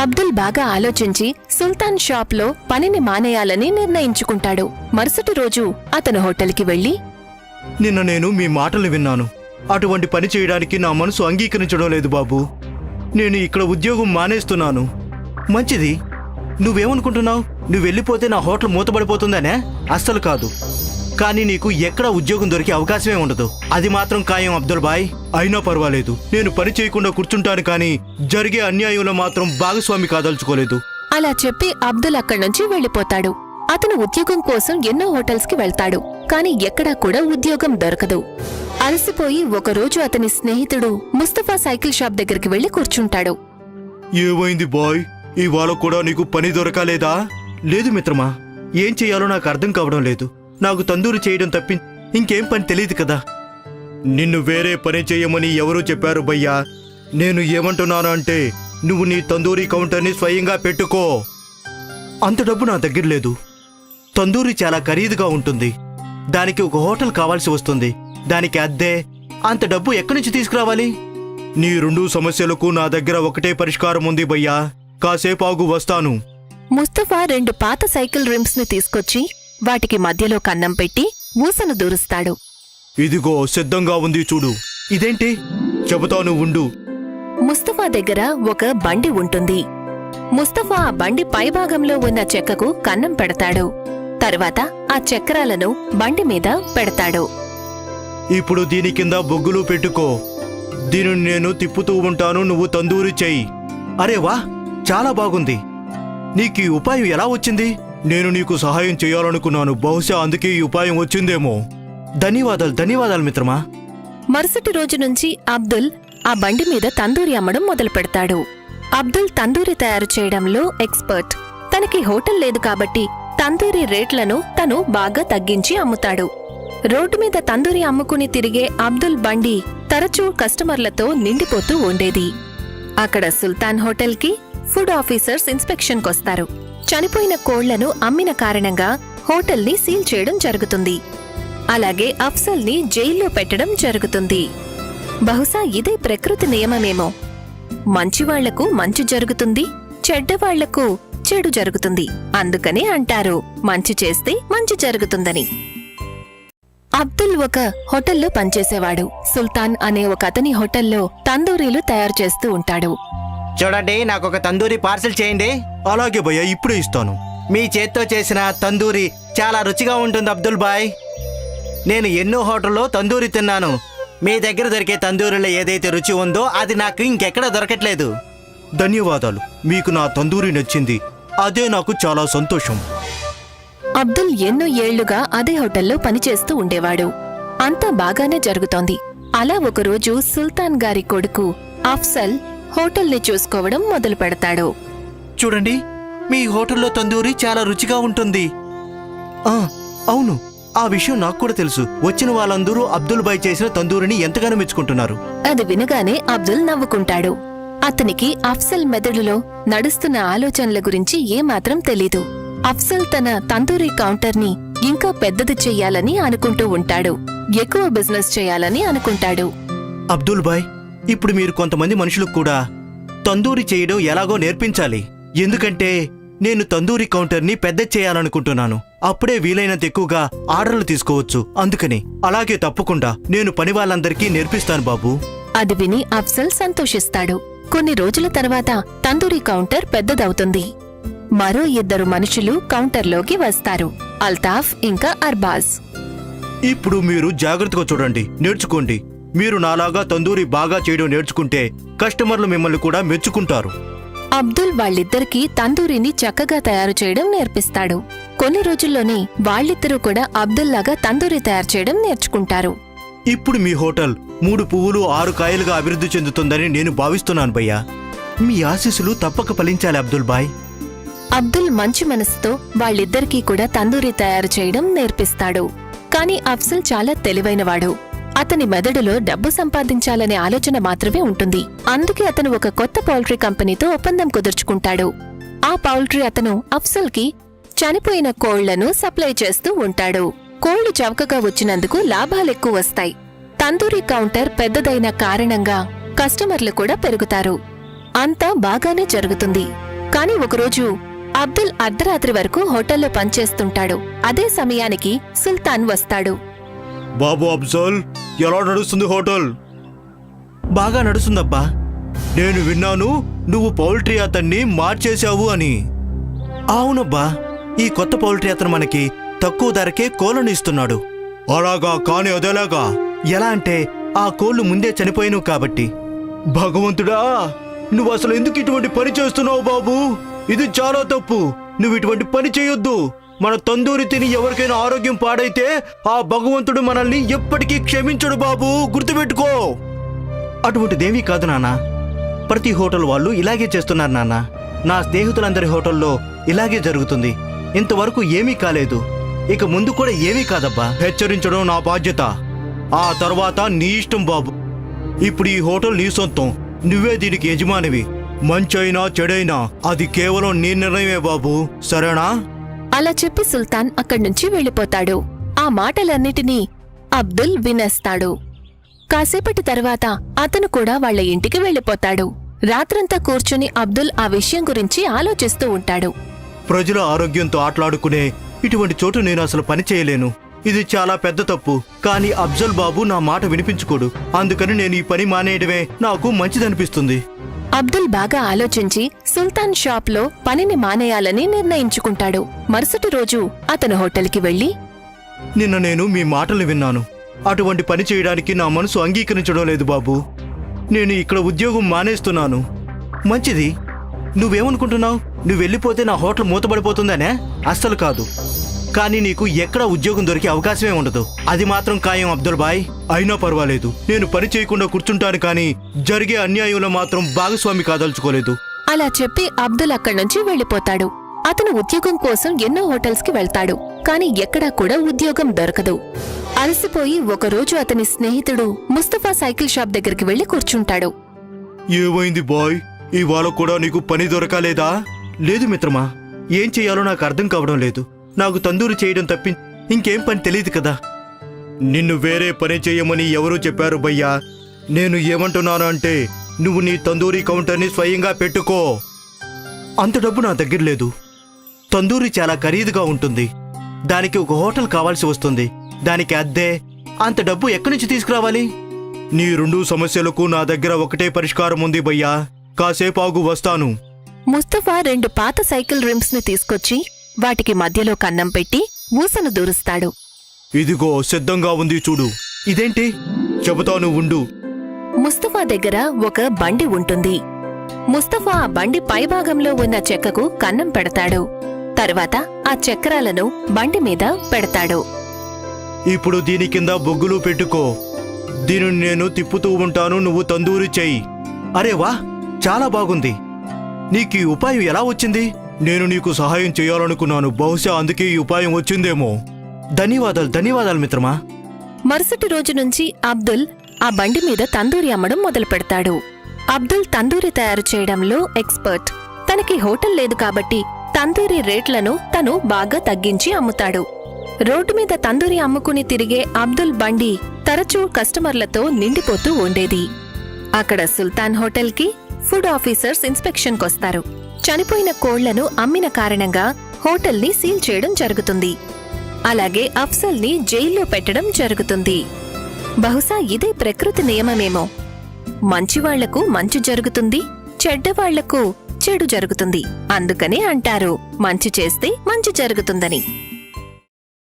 అబ్దుల్ బాగా ఆలోచించి సుల్తాన్ షాప్లో పనిని మానేయాలని నిర్ణయించుకుంటాడు. మరుసటి రోజు అతను హోటల్కి వెళ్లి, నిన్న నేను మీ మాటలు విన్నాను. అటువంటి పని చేయడానికి నా మనసు అంగీకరించడం లేదు బాబు. నేను ఇక్కడ ఉద్యోగం మానేస్తున్నాను. మంచిది. నువ్వేమనుకుంటున్నావు? నువ్వు వెళ్ళిపోతే నా హోటల్ మూతపడిపోతుందనే? అస్సలు కాదు. కానీ నీకు ఎక్కడా ఉద్యోగం దొరికే అవకాశమే ఉండదు. అది మాత్రం ఖాయం అబ్దుల్ బాయ్. అయినా పర్వాలేదు, నేను పని చేయకుండా కూర్చుంటాను. కానీ జరిగే అన్యాయంలో మాత్రం భాగస్వామి కాదలుచుకోలేదు. అలా చెప్పి అబ్దుల్ అక్కడ్నుంచి వెళ్ళిపోతాడు. అతను ఉద్యోగం కోసం ఎన్నో హోటల్స్ కి వెళ్తాడు. కాని ఎక్కడా కూడా ఉద్యోగం దొరకదు. అలసిపోయి ఒకరోజు అతని స్నేహితుడు ముస్తఫా సైకిల్ షాప్ దగ్గరికి వెళ్లి కూర్చుంటాడు. ఏమైంది బాయ్? ఇవాళ కూడా నీకు పని దొరకలేదా? లేదు మిత్రమా, ఏం చెయ్యాలో నాకు అర్థం కావడం లేదు. నాకు తందూరి చేయడం తప్పి ఇంకేం పని తెలియదు కదా. నిన్ను వేరే పని చేయమని ఎవరూ చెప్పారు భయ్యా. నేను ఏమంటున్నాను అంటే నువ్వు నీ తందూరి కౌంటర్ని స్వయంగా పెట్టుకో. అంత డబ్బు నా దగ్గర లేదు. తందూరి చాలా ఖరీదుగా ఉంటుంది. దానికి ఒక హోటల్ కావాల్సి వస్తుంది. దానికి అద్దె, అంత డబ్బు ఎక్కడి నుంచి తీసుకురావాలి? నీ రెండు సమస్యలకు నా దగ్గర ఒకటే పరిష్కారం ఉంది భయ్యా. కాసేపు ఆగు, వస్తాను. ముస్తఫా 2 పాత సైకిల్ రిమ్స్ ని తీసుకొచ్చి వాటికి మధ్యలో కన్నం పెట్టి ఊసను దూరుస్తాడు. ఇదిగో సిద్ధంగా ఉంది చూడు. ఇదేంటి? చెబుతాను ఉండు. ముస్తఫా దగ్గర ఒక బండి ఉంటుంది. ముస్తఫా ఆ బండి పైభాగంలో ఉన్న చెక్కకు కన్నం పెడతాడు. తర్వాత ఆ చక్రాలను బండి మీద పెడతాడు. ఇప్పుడు దీని కింద బొగ్గులు పెట్టుకో. దీనిని నేను తిప్పుతూ ఉంటాను, నువ్వు తందూరి చెయ్యి. అరే వా, చాలా బాగుంది. నీకు ఈ ఉపాయం ఎలా వచ్చింది? నేను నీకు సహాయం చేయాలనుకున్నాను. బహుశా అందుకే ఈ ఉపాయం వచ్చిందేమో. ధన్యవాదాలు మిత్రమా. మరుసటి రోజు నుంచి అబ్దుల్ ఆ బండి మీద తందూరి అమ్మడం మొదలు పెడతాడు. అబ్దుల్ తందూరి తయారు చేయడంలో ఎక్స్పర్ట్. తనకి హోటల్ లేదు కాబట్టి తందూరి రేట్లను తను బాగా తగ్గించి అమ్ముతాడు. రోడ్డు మీద తందూరి అమ్ముకుని తిరిగే అబ్దుల్ బండి తరచూ కస్టమర్లతో నిండిపోతూ ఉండేది. అక్కడ సుల్తాన్ హోటల్కి ఫుడ్ ఆఫీసర్స్ ఇన్స్పెక్షన్కొస్తారు. చనిపోయిన కోళ్లను అమ్మిన కారణంగా హోటల్ని సీల్ చేయడం జరుగుతుంది. అలాగే అఫ్సల్ని జైల్లో పెట్టడం జరుగుతుంది. బహుశా ఇదే ప్రకృతి నియమమేమో. మంచివాళ్లకు మంచి జరుగుతుంది, చెడ్డవాళ్లకు చెడు జరుగుతుంది. అందుకనే అంటారు మంచి చేస్తే మంచి జరుగుతుందని. అబ్దుల్ ఒక హోటల్లో పనిచేసేవాడు. సుల్తాన్ అనే ఒక అతని హోటల్లో తందూరీలు తయారు చేస్తూ ఉంటాడు. చూడండి, నాకు ఒక తందూరి పార్సిల్ చేయండి. అలాగే భయ్యా, ఇప్పుడే ఇస్తాను. మీ చేత్తో చేసిన తందూరి చాలా రుచిగా ఉంటుంది అబ్దుల్ బాయ్. నేను ఎన్నో హోటల్లో తందూరి తిన్నాను. మీ దగ్గర దొరికే తందూరిలో ఏదైతే రుచి ఉందో అది నాకు ఇంకెక్కడా దొరకట్లేదు. ధన్యవాదాలు. మీకు నా తందూరి నచ్చింది. అదే నాకు చాలా సంతోషం. అబ్దుల్ ఎన్నో ఏళ్లుగా అదే హోటల్లో పనిచేస్తూ ఉండేవాడు. అంతా బాగానే జరుగుతోంది. అలా ఒకరోజు సుల్తాన్ గారి కొడుకు అఫ్సల్ హోటల్ని చూసుకోవడం మొదలు పెడతాడు. చూడండి, మీ హోటల్లో తందూరి చాలా రుచిగా ఉంటుంది. అవును, ఆ విషయం నాకు కూడా తెలుసు. వచ్చిన వాళ్ళందరూ అబ్దుల్ భాయ్ చేసిన తందూరిని ఎంతగానో మెచ్చుకుంటున్నారు. అది వినగానే అబ్దుల్ నవ్వుకుంటాడు. అతనికి అఫ్సల్ మెదడులో నడుస్తున్న ఆలోచనల గురించి ఏమాత్రం తెలీదు. అఫ్సల్ తన తందూరి కౌంటర్ని ఇంకా పెద్దది చెయ్యాలని అనుకుంటూ ఉంటాడు. ఎక్కువ బిజినెస్ చేయాలని అనుకుంటాడు. అబ్దుల్ భాయ్, ఇప్పుడు మీరు కొంతమంది మనుషులకు కూడా తందూరి చేయడం ఎలాగో నేర్పించాలి. ఎందుకంటే నేను తందూరి కౌంటర్ని పెద్ద చేయాలనుకుంటున్నాను. అప్పుడే వీలైనంత ఎక్కువగా ఆర్డర్లు తీసుకోవచ్చు. అందుకని అలాగే తప్పకుండా నేను పని వాళ్ళందరికీ నేర్పిస్తాను బాబు. అది విని అఫ్సల్ సంతోషిస్తాడు. కొన్ని రోజుల తర్వాత తందూరి కౌంటర్ పెద్దదవుతుంది. మరో 2 మనుషులు కౌంటర్లోకి వస్తారు, అల్తాఫ్ ఇంకా అర్బాజ్. ఇప్పుడు మీరు జాగ్రత్తగా చూడండి, నేర్చుకోండి. మీరు నాలాగా తందూరి బాగా చేయడం నేర్చుకుంటే కస్టమర్లు మిమ్మల్ని కూడా మెచ్చుకుంటారు. అబ్దుల్ వాళ్ళిద్దరికీ తందూరిని చక్కగా తయారు చేయడం నేర్పిస్తాడు. కొన్ని రోజుల్లోనే వాళ్ళిద్దరూ కూడా అబ్దుల్లాగా తందూరి తయారు చేయడం నేర్చుకుంటారు. ఇప్పుడు మీ హోటల్ 3 పువ్వులు 6 కాయలుగా అభివృద్ధి చెందుతుందని నేను భావిస్తున్నాను భయ్యా. మీ ఆశీస్సులు తప్పక ఫలించాలి అబ్దుల్ భాయ్. అబ్దుల్ మంచి మనసుతో వాళ్ళిద్దరికీ కూడా తందూరి తయారు చేయడం నేర్పిస్తాడు. కాని అఫ్సల్ చాలా తెలివైనవాడు. అతని మెదడులో డబ్బు సంపాదించాలనే ఆలోచన మాత్రమే ఉంటుంది. అందుకే అతను ఒక కొత్త పౌల్ట్రీ కంపెనీతో ఒప్పందం కుదుర్చుకుంటాడు. ఆ పౌల్ట్రీ అతను అఫ్సల్కి చనిపోయిన కోళ్లను సప్లై చేస్తూ ఉంటాడు. కోళ్లు చవకగా వచ్చినందుకు లాభాలెక్కువ వస్తాయి. తందూరి కౌంటర్ పెద్దదైన కారణంగా కస్టమర్లు కూడా పెరుగుతారు. అంతా బాగానే జరుగుతుంది. కాని ఒకరోజు అబ్దుల్ అర్ధరాత్రి వరకు హోటల్లో పనిచేస్తుంటాడు. అదే సమయానికి సుల్తాన్ వస్తాడు. బాబు అఫ్జల్, ఎలా నడుస్తుంది హోటల్? బాగా నడుస్తుందబ్బా. నేను విన్నాను నువ్వు పౌల్ట్రీ అతన్ని మార్చేశావు అని. అవునబ్బా, ఈ కొత్త పౌల్ట్రీ అతను మనకి తక్కువ ధరకే కోళ్లను ఇస్తున్నాడు. అలాగా? కాని అదేలాగా? ఎలా అంటే ఆ కోళ్లు ముందే చనిపోయినవు కాబట్టి. భగవంతుడా, నువ్వు అసలు ఎందుకు ఇటువంటి పని చేస్తున్నావు బాబు? ఇది చాలా తప్పు. నువ్వు ఇటువంటి పని చేయొద్దు. మన తందూరి తిని ఎవరికైనా ఆరోగ్యం పాడైతే ఆ భగవంతుడు మనల్ని ఎప్పటికీ క్షమించడు బాబు, గుర్తుపెట్టుకో. అటువంటిదేమీ కాదు నాన్న. ప్రతి హోటల్ వాళ్ళు ఇలాగే చేస్తున్నారు నాన్న. నా స్నేహితులందరి హోటల్లో ఇలాగే జరుగుతుంది. ఇంతవరకు ఏమీ కాలేదు. ఇక ముందు కూడా ఏమీ కాదబ్బా. హెచ్చరించడం నా బాధ్యత. ఆ తర్వాత నీ ఇష్టం బాబు. ఇప్పుడు ఈ హోటల్ నీ సొంతం. నువ్వే దీనికి యజమానివి. మంచైనా చెడైనా అది కేవలం నీ నిర్ణయమే బాబు, సరేనా? అలా చెప్పి సుల్తాన్ అక్కడ్నుంచి వెళ్ళిపోతాడు. ఆ మాటలన్నిటినీ అబ్దుల్ వినేస్తాడు. కాసేపటి తర్వాత అతను కూడా వాళ్ళ ఇంటికి వెళ్ళిపోతాడు. రాత్రంతా కూర్చుని అబ్దుల్ ఆ విషయం గురించి ఆలోచిస్తూ ఉంటాడు. ప్రజల ఆరోగ్యంతో ఆటలాడుకునే ఇటువంటి చోటు నేను అసలు పని చేయలేను. ఇది చాలా పెద్ద తప్పు. కానీ అఫ్జల్ బాబు నా మాట వినిపించుకోడు. అందుకని నేను ఈ పని మానేయడమే నాకు మంచిదనిపిస్తుంది. అబ్దుల్ బాగా ఆలోచించి సుల్తాన్ షాప్లో పనిని మానేయాలని నిర్ణయించుకుంటాడు. మరుసటి రోజు అతను హోటల్కి వెళ్లి, నిన్న నేను మీ మాటలు విన్నాను. అటువంటి పని చేయడానికి నా మనసు అంగీకరించడం లేదు బాబు. నేను ఇక్కడ ఉద్యోగం మానేస్తున్నాను. మంచిది. నువ్వేమనుకుంటున్నావు? నువ్వు వెళ్ళిపోతే నా హోటల్ మూతపడిపోతుందనే? అస్సలు కాదు. కానీ నీకు ఎక్కడా ఉద్యోగం దొరికే అవకాశమే ఉండదు. అది మాత్రం ఖాయం అబ్దుల్ భాయ్. అయినా పర్వాలేదు, నేను పని చేయకుండా కూర్చుంటాను. కానీ జరిగే అన్యాయంలో మాత్రం భాగస్వామి కాదలుచుకోలేదు. అలా చెప్పి అబ్దుల్ అక్కడ్నుంచి వెళ్ళిపోతాడు. అతను ఉద్యోగం కోసం ఎన్నో హోటల్స్కి వెళ్తాడు. కాని ఎక్కడా కూడా ఉద్యోగం దొరకదు. అలసిపోయి ఒకరోజు అతని స్నేహితుడు ముస్తఫా సైకిల్ షాప్ దగ్గరికి వెళ్లి కూర్చుంటాడు. ఏమైంది బాయ్? ఇవాళ కూడా నీకు పని దొరకలేదా? లేదు మిత్రమా, ఏం చెయ్యాలో నాకు అర్థం కావడం లేదు. నాకు తందూరి చేయడం తప్పి ఇంకేం పని తెలియదు కదా. నిన్ను వేరే పని చేయమని ఎవరూ చెప్పారు భయ్యా. నేను ఏమంటున్నాను అంటే నువ్వు నీ తందూరి కౌంటర్ని స్వయంగా పెట్టుకో. అంత డబ్బు నా దగ్గర లేదు. తందూరి చాలా ఖరీదుగా ఉంటుంది. దానికి ఒక హోటల్ కావాల్సి వస్తుంది. దానికి అద్దె, అంత డబ్బు ఎక్కడి నుంచి తీసుకురావాలి? నీ 2 సమస్యలకు నా దగ్గర ఒకటే పరిష్కారం ఉంది భయ్యా. కాసేపు ఆగు, వస్తాను. ముస్తఫా 2 పాత సైకిల్ రిమ్స్ ని తీసుకొచ్చి వాటికి మధ్యలో కన్నం పెట్టి ఊసను దూరుస్తాడు. ఇదిగో సిద్ధంగా ఉంది చూడు. ఇదేంటి? చెబుతాను ఉండు. ముస్తఫా దగ్గర ఒక బండి ఉంటుంది. ముస్తఫా ఆ బండి పైభాగంలో ఉన్న చెక్కకు కన్నం పెడతాడు. తర్వాత ఆ చక్రాలను బండి మీద పెడతాడు. ఇప్పుడు దీని కింద బొగ్గులు పెట్టుకో. దీనిని నేను తిప్పుతూ ఉంటాను, నువ్వు తందూరి చెయ్యి. అరే వా, చాలా బాగుంది. నీకు ఈ ఉపాయం ఎలా వచ్చింది? నేను నీకు సహాయం చేయాలనుకున్నాను. బహుశా అందుకే ఈ ఉపాయం వచ్చిందేమో. ధన్యవాదాలు ధన్యవాదాలు మిత్రమా. మరుసటి రోజు నుంచి అబ్దుల్ ఆ బండి మీద తందూరి అమ్మడం మొదలు పెడతాడు. అబ్దుల్ తందూరి తయారు చేయడంలో ఎక్స్పర్ట్. తనకి హోటల్ లేదు కాబట్టి తందూరి రేట్లను తను బాగా తగ్గించి అమ్ముతాడు. రోడ్డు మీద తందూరి అమ్ముకుని తిరిగే అబ్దుల్ బండి తరచూ కస్టమర్లతో నిండిపోతూ ఉండేది. అక్కడ సుల్తాన్ హోటల్కి ఫుడ్ ఆఫీసర్స్ ఇన్స్పెక్షన్కొస్తారు. చనిపోయిన కోళ్లను అమ్మిన కారణంగా హోటల్ని సీల్ చేయడం జరుగుతుంది. అలాగే అఫ్సల్ని జైల్లో పెట్టడం జరుగుతుంది. బహుశా ఇదే ప్రకృతి నియమమేమో. మంచివాళ్లకు మంచి జరుగుతుంది, చెడ్డవాళ్లకు చెడు జరుగుతుంది. అందుకనే అంటారు మంచి చేస్తే మంచి జరుగుతుందని.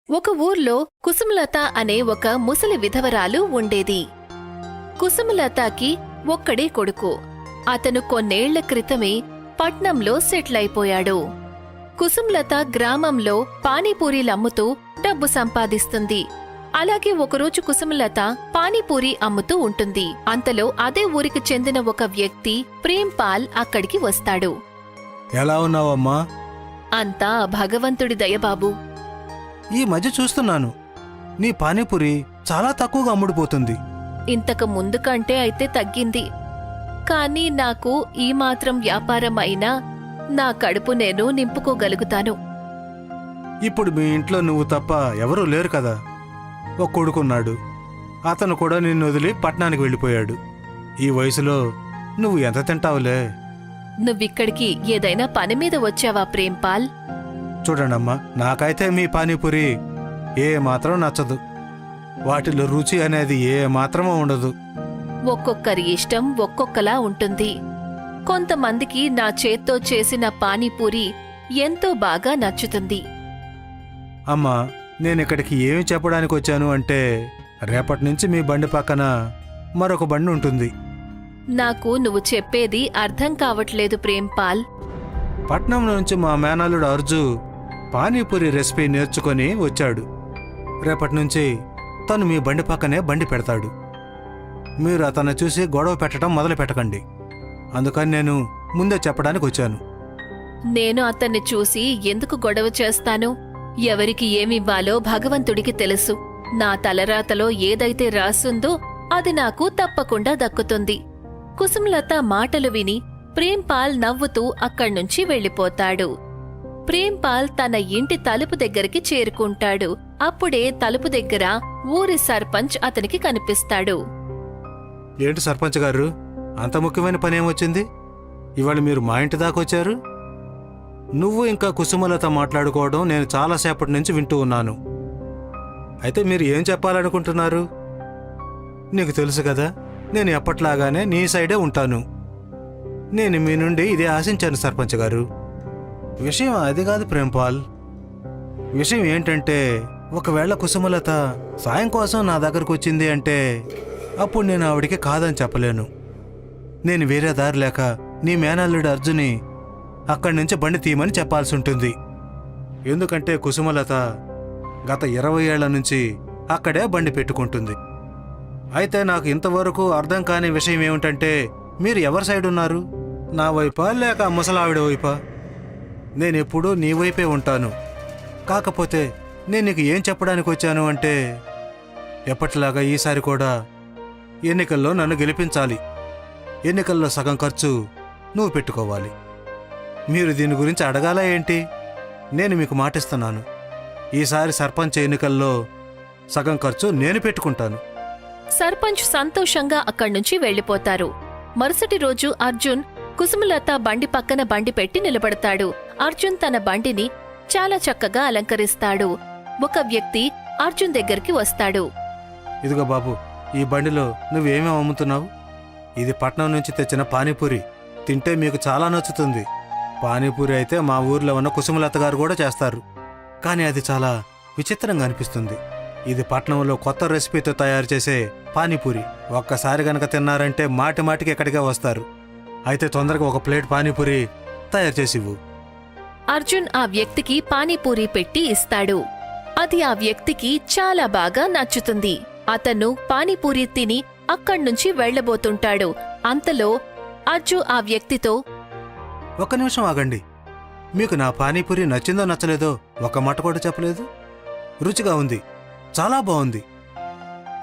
ఒక ఊర్లో కుసుమలత అనే ఒక ముసలి విధవరాలు ఉండేది. కుసుమలతకి ఒక్కడే కొడుకు. అతను కొన్నేళ్ల క్రితమే పట్నంలో సెటిల్ అయిపోయాడు. కుసుమలత గ్రామంలో పానీపూరీలమ్ముతూ డబ్బు సంపాదిస్తుంది. అలాగే ఒకరోజు కుసుమలత పానీపూరి అమ్ముతూ ఉంటుంది. అంతలో అదే ఊరికి చెందిన ఒక వ్యక్తి ప్రేమ్పాల్ అక్కడికి వస్తాడు. ఎలా ఉన్నావమ్మా? అంతా భగవంతుడి దయబాబు. ఈ మధ్య చూస్తున్నాను నీ పానీపూరి చాలా తక్కువగా అమ్ముడుపోతుంది. ఇంతకు ముందు కంటే అయితే తగ్గింది. కానీ నాకు ఈ మాత్రం వ్యాపారం అయినా నా కడుపు నేను నింపుకోగలుగుతాను. ఇప్పుడు మీ ఇంట్లో నువ్వు తప్ప ఎవరూ లేరు కదా. ఒక కొడుకున్నాడు. అతను కూడా నిన్ను వదిలి పట్టణానికి వెళ్ళిపోయాడు. ఈ వయసులో నువ్వు ఎంత తింటావులే. నువ్విక్కడికి ఏదైనా పని మీద వచ్చావా ప్రేమ్పాల్? చూడండమ్మా, నాకైతే మీ పానీపూరి ఏ మాత్రం నచ్చదు. వాటిలో రుచి అనేది ఏ మాత్రమూ ఉండదు. ఒక్కొక్కరి ఇష్టం ఒక్కొక్కలా ఉంటుంది. కొంతమందికి నా చేత్తో చేసిన పానీపూరి ఎంతో బాగా నచ్చుతుంది. అమ్మా, నేనిక్కడికి ఏమి చెప్పడానికి వచ్చాను అంటే, రేపటి నుంచి మీ బండి పక్కన మరొక బండి ఉంటుంది. నాకు నువ్వు చెప్పేది అర్థం కావట్లేదు ప్రేమ్పాల్. పట్నం నుంచి మా మేనల్లుడు అర్జు పానీపూరి రెసిపీ నేర్చుకొని వచ్చాడు. రేపటి నుంచి తను మీ బండి పక్కనే బండి పెడతాడు. మీరు అతన్ని చూసి గొడవ పెట్టడం మొదలు పెట్టకండి. అందుకని నేను ముందే చెప్పడానికి వచ్చాను. నేను అతన్ని చూసి ఎందుకు గొడవ చేస్తాను? ఎవరికి ఏమివ్వాలో భగవంతుడికి తెలుసు. నా తలరాతలో ఏదైతే రాసుందో అది నాకు తప్పకుండా దక్కుతుంది. కుసుమలత మాటలు విని ప్రేమ్పాల్ నవ్వుతూ అక్కడ్నుంచి వెళ్ళిపోతాడు. ప్రేమ్పాల్ తన ఇంటి తలుపు దగ్గరికి చేరుకుంటాడు. అప్పుడే తలుపు దగ్గర ఊరి సర్పంచ్ అతనికి కనిపిస్తాడు. ఏంటి సర్పంచ్ గారు, అంత ముఖ్యమైన పనేమొచ్చింది? ఇవాళ మీరు మా ఇంటి దాకా వచ్చారు? నువ్వు ఇంకా కుసుమలత మాట్లాడుకోవడం నేను చాలాసేపటి నుంచి వింటూ ఉన్నాను. అయితే మీరు ఏం చెప్పాలనుకుంటున్నారు? నీకు తెలుసు కదా, నేను ఎప్పట్లాగానే నీ సైడే ఉంటాను. నేను మీ నుండి ఇదే ఆశించాను సర్పంచ్ గారు. విషయం అది కాదు ప్రేమ్పాల్. విషయం ఏంటంటే, ఒకవేళ కుసుమలత సాయం కోసం నా దగ్గరకు వచ్చింది అంటే అప్పుడు నేను ఆవిడికి కాదని చెప్పలేను. నేను వేరే దారి లేక నీ మేనల్లుడు అర్జుని అక్కడి నుంచి బండి తీయమని చెప్పాల్సి ఉంటుంది. ఎందుకంటే కుసుమలత గత 20 ఏళ్ల నుంచి అక్కడే బండి పెట్టుకుంటుంది. అయితే నాకు ఇంతవరకు అర్థం కాని విషయం ఏమిటంటే, మీరు ఎవరి సైడ్ ఉన్నారు? నా వైపా లేక ముసలావిడ వైపా? నేనెప్పుడూ నీ వైపే ఉంటాను. కాకపోతే నేను నీకు ఏం చెప్పడానికి వచ్చాను అంటే, ఎప్పటిలాగా ఈసారి కూడా ఎన్నికల్లో నన్ను గెలిపించాలి. ఎన్నికల్లో సగం ఖర్చు నువ్వు పెట్టుకోవాలి. మీరు దీని గురించి అడగాలా ఏంటి? నేను మీకు మాటిస్తున్నాను, ఈసారి సర్పంచ్ ఎన్నికల్లో సగం ఖర్చు నేను పెట్టుకుంటాను. సర్పంచ్ సంతోషంగా అక్కడ్నుంచి వెళ్ళిపోతారు. మరుసటి రోజు అర్జున్ కుసుమలత బండి పక్కన బండి పెట్టి నిలబడతాడు. అర్జున్ తన బండిని చాలా చక్కగా అలంకరిస్తాడు. ఒక వ్యక్తి అర్జున్ దగ్గరికి వస్తాడు. ఇదిగో బాబు, ఈ బండిలో నువ్వేమేం అమ్ముతున్నావు? ఇది పట్నం నుంచి తెచ్చిన పానీపూరి. తింటే మీకు చాలా నచ్చుతుంది. పానీపూరి అయితే మా ఊర్లో ఉన్న కుసుమలత గారు కూడా చేస్తారు. కానీ అది చాలా విచిత్రంగా అనిపిస్తుంది. ఇది పట్నంలో కొత్త రెసిపీతో తయారు చేసే పానీపూరి. ఒక్కసారి గనక తిన్నారంటే మాటి మాటికి ఎక్కడికే వస్తారు. అయితే తొందరగా ఒక ప్లేట్ పానీపూరి తయారు చేసివ్వు. అర్జున్ ఆ వ్యక్తికి పానీపూరి పెట్టి ఇస్తాడు. అది ఆ వ్యక్తికి చాలా బాగా నచ్చుతుంది. అతను పానీపూరి తిని అక్కడ్నుంచి వెళ్లబోతుంటాడు. అంతలో అర్జు ఆ వ్యక్తితో, ఒక్క నిమిషం ఆగండి. మీకు నా పానీపూరి నచ్చిందో నచ్చలేదో ఒక మాట కూడా చెప్పలేదు. రుచిగా ఉంది, చాలా బాగుంది.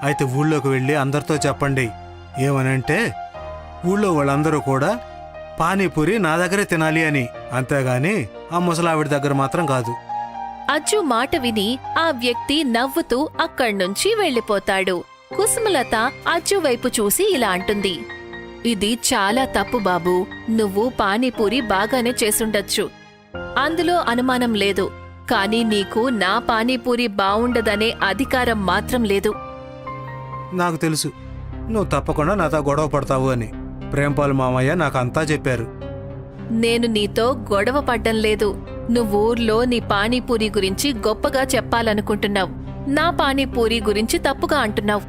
అయితే ఊళ్ళోకి వెళ్ళి అందరితో చెప్పండి. ఏమనంటే ఊళ్ళో వాళ్ళందరూ కూడా పానీపూరి నా దగ్గరే తినాలి అని. అంతేగాని ఆ ముసలావిడి దగ్గర మాత్రం కాదు. అజ్జు మాట విని ఆ వ్యక్తి నవ్వుతూ అక్కడ్నుంచి వెళ్ళిపోతాడు. కుసుమలత అజ్జు వైపు చూసి ఇలా అంటుంది, ఇది చాలా తప్పు బాబూ. నువ్వు పానీపూరి బాగానే చేసుండొచ్చు, అందులో అనుమానం లేదు. కానీ నీకు నా పానీపూరి బావుండదనే అధికారం మాత్రం లేదు. నాకు తెలుసు నువ్వు తప్పకుండా నాతో గొడవ పడతావు అని. ప్రేంపాల్ మామయ్య నాకు అంతా చెప్పారు. నేను నీతో గొడవ పడ్డం లేదు. నువ్వూర్లో నీ పానీపూరి గురించి గొప్పగా చెప్పాలనుకుంటున్నావు. నా పానీపూరి గురించి తప్పుగా అంటున్నావు.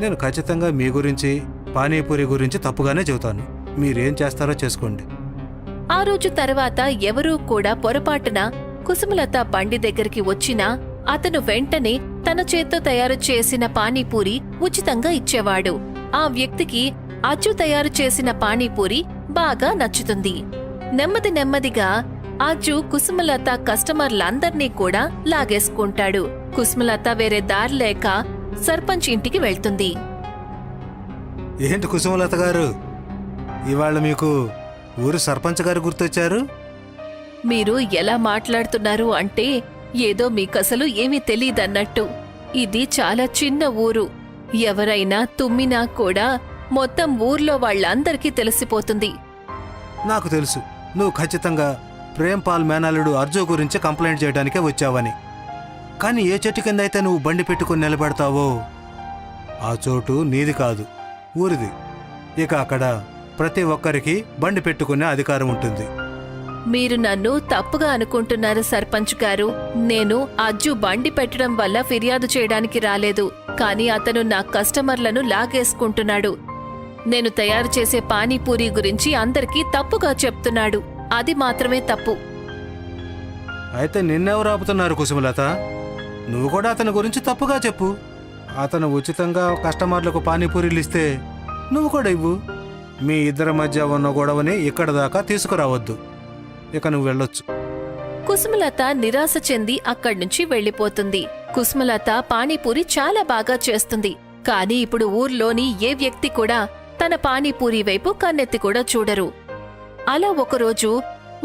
నేను ఖచ్చితంగా మీ గురించి, పానీపూరి గురించి తప్పుగానే చెబుతాను. మీరేం చేస్తారో చేసుకోండి. ఆ రోజు తర్వాత ఎవరూ కూడా పొరపాటున కుసుమలత బండి దగ్గరికి వచ్చినా అతను వెంటనే తన చేత్తో తయారు చేసిన పానీపూరి ఉచితంగా ఇచ్చేవాడు. ఆ వ్యక్తికి అజ్జు తయారు చేసిన పానీపూరి బాగా నచ్చుతుంది. నెమ్మది నెమ్మదిగా అజ్జు కుసుమలత కస్టమర్లందర్నీ కూడా లాగేసుకుంటాడు. కుసుమలత వేరే దారి లేక సర్పంచ్ ఇంటికి వెళ్తుంది. ఏంటి కుసుమలత గారు, ఇవాళ మీకు ఊరు సర్పంచ్ గారు గుర్తొచ్చారు? మీరు ఎలా మాట్లాడుతున్నారు అంటే ఏదో మీకసలు ఏమీ తెలీదన్నట్టు. ఇది చాలా చిన్న ఊరు. ఎవరైనా తుమ్మినా కూడా మొత్తం ఊర్లో వాళ్ళందరికీ తెలిసిపోతుంది. నాకు తెలుసు నువ్వు ఖచ్చితంగా ప్రేంపాల్ మేనల్లుడు అర్జు గురించి కంప్లైంట్ చేయడానికే వచ్చావని. కానీ ఏ చెట్టు కింద అయితే నువ్వు బండి పెట్టుకుని నిలబెడతావో ఆ చోటు నీది కాదు, ఊరిది. ఇక అక్కడ ప్రతి ఒక్కరికి బండి పెట్టుకునే అధికారం ఉంటుంది. మీరు నన్ను తప్పుగా అనుకుంటున్నారు సర్పంచ్ గారు. నేను అజ్జు బండి పెట్టడం వల్ల ఫిర్యాదు చేయడానికి రాలేదు. కానీ అతను నా కస్టమర్లను లాగేసుకుంటున్నాడు. నేను తయారు చేసే పానీపూరి గురించి అందరికీ తప్పుగా చెప్తున్నాడు. అది మాత్రమే తప్పు. అయితే నిన్నెవరు ఆపుతున్నారు కుసుమలత? నువ్వు కూడా అతని గురించి తప్పుగా చెప్పు. అతను ఉచితంగా కస్టమర్లకు పానీపూరీలు ఇస్తే నువ్వు కూడా ఇవ్వు. మీ ఇద్దరి మధ్య ఉన్న గొడవని ఇక్కడ దాకా తీసుకురావద్దు. ఇక నువ్వు వెళ్ళొచ్చు. కుసుమలత నిరాశ చెంది అక్కడ్నుంచి వెళ్లిపోతుంది. కుసుమలత పానీపూరి చాలా బాగా చేస్తుంది. కానీ ఇప్పుడు ఊర్లోని ఏ వ్యక్తి కూడా తన పానీపూరి వైపు కన్నెత్తి కూడా చూడరు. అలా ఒకరోజు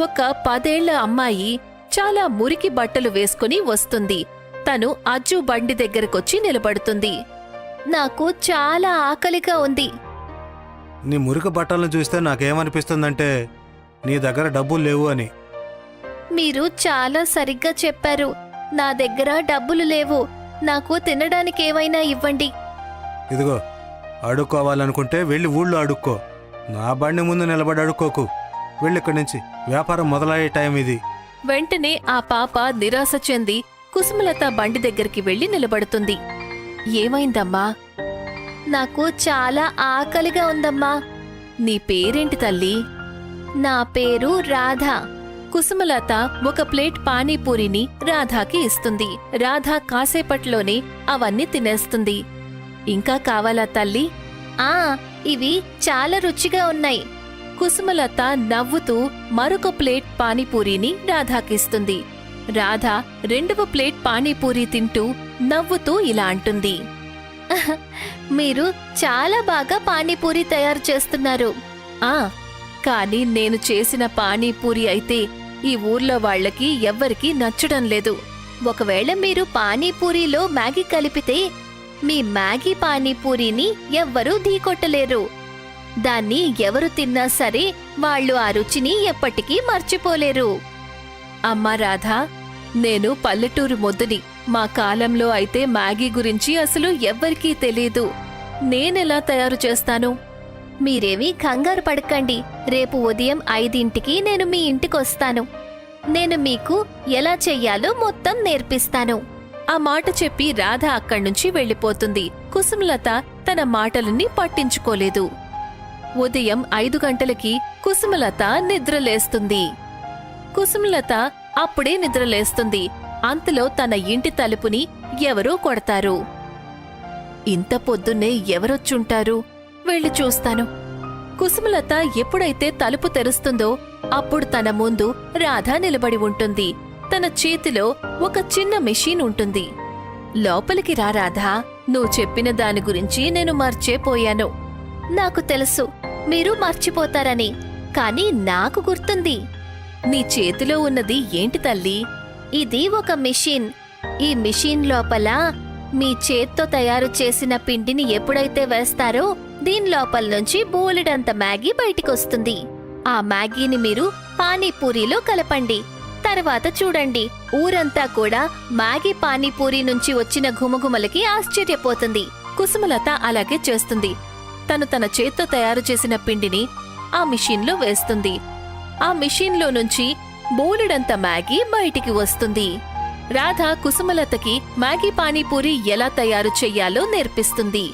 ఒక 10 ఏళ్ల అమ్మాయి చాలా మురికి బట్టలు వేసుకుని వస్తుంది. తను అజ్జు బండి దగ్గరకొచ్చి నిలబడుతుంది. నాకు చాలా ఆకలిగా ఉంది. నీ మురికి బట్టలను చూస్తే నాకేమనిపిస్తుందంటే నీ దగ్గర డబ్బులు లేవు అని. మీరు చాలా సరిగ్గా చెప్పారు. నా దగ్గర డబ్బులు లేవు. నాకు తినడానికేమైనా ఇవ్వండి. ఇదిగో, అడుక్కోవాలనుకుంటే వెళ్ళి ఊళ్ళో అడుక్కో. నా బండి ముందు నిలబడి అడుక్కోకు. వెళ్ళిక్కడి నుంచి, వ్యాపారం మొదలయ్యే టైం ఇది. వెంటనే ఆ పాప నిరాశ చెంది కుసుమలత బండి దగ్గరికి వెళ్లి నిలబడుతుంది. ఏమైందమ్మా? నాకు చాలా ఆకలిగా ఉందమ్మా. నీ పేరేంటి తల్లి? నా పేరు రాధా. కుసుమలత ఒక ప్లేట్ పానీపూరిని రాధాకి ఇస్తుంది. రాధా కాసేపట్లోనే అవన్నీ తినేస్తుంది. ఇంకా కావాలా తల్లి? ఇవి చాలా రుచిగా ఉన్నాయి. కుసుమలత నవ్వుతూ మరొక ప్లేట్ పానీపూరిని రాధాకిస్తుంది. రాధ 2వ ప్లేట్ పానీపూరి తింటూ నవ్వుతూ ఇలా అంటుంది, మీరు చాలా బాగా పానీపూరి తయారు చేస్తున్నారు. కానీ నేను చేసిన పానీపూరి అయితే ఈ ఊర్లో వాళ్లకి ఎవ్వరికీ నచ్చడం లేదు. ఒకవేళ మీరు పానీపూరిలో మ్యాగీ కలిపితే మీ మ్యాగీ పానీపూరిని ఎవ్వరూ ఢీకొట్టలేరు. దాన్ని ఎవరు తిన్నా సరే వాళ్ళు ఆ రుచిని ఎప్పటికీ మర్చిపోలేరు. అమ్మా రాధా, నేను పల్లెటూరు మొద్దుని. మా కాలంలో అయితే మ్యాగీ గురించి అసలు ఎవ్వరికీ తెలీదు. నేనెలా తయారు చేస్తాను? మీరేమీ కంగారు పడకండి. రేపు ఉదయం 5ంటికి నేను మీ ఇంటికొస్తాను. నేను మీకు ఎలా చెయ్యాలో మొత్తం నేర్పిస్తాను. ఆ మాట చెప్పి రాధ అక్కడ్నుంచి వెళ్ళిపోతుంది. కుసుమలత తన మాటలని పట్టించుకోలేదు. ఉదయం 5 గంటలకి కుసుమలత నిద్రలేస్తుంది. కుసుమలత అప్పుడే నిద్రలేస్తుంది. అంతలో తన ఇంటి తలుపుని ఎవరో కొడతారు. ఇంత పొద్దున్నే ఎవరొచ్చుంటారు? వెళ్ళి చూస్తాను. కుసుమలత ఎప్పుడైతే తలుపు తెరుస్తుందో అప్పుడు తన ముందు రాధ నిలబడి ఉంటుంది. తన చేతిలో ఒక చిన్న మెషీన్ ఉంటుంది. లోపలికి రా రాధా, నువ్వు చెప్పిన దాని గురించి నేను మర్చిపోయాను. నాకు తెలుసు మీరు మర్చిపోతారని, కానీ నాకు గుర్తుంది. నీ చేతిలో ఉన్నది ఏంటి తల్లి? ఇది ఒక మిషన్. ఈ మిషన్ లోపల మీ చేత్తో తయారు చేసిన పిండిని ఎప్పుడైతే వేస్తారో దీని లోపల నుంచి బోలెడంత మ్యాగీ బయటికొస్తుంది. ఆ మ్యాగీని మీరు పానీపూరిలో కలపండి. తర్వాత చూడండి, ఊరంతా కూడా మ్యాగీ పానీపూరి నుంచి వచ్చిన ఘుమఘుమలకి ఆశ్చర్యపోతుంది. కుసుమలత అలాగే చేస్తుంది. తను తన చేత్తో తయారు చేసిన పిండిని ఆ మిషన్లో వేస్తుంది. ఆ మిషన్లో నుంచి బోలెడంత మ్యాగీ బయటికి వస్తుంది. రాధ కుసుమలతకి మ్యాగీ పానీపూరి ఎలా తయారు చెయ్యాలో నేర్పిస్తుంది.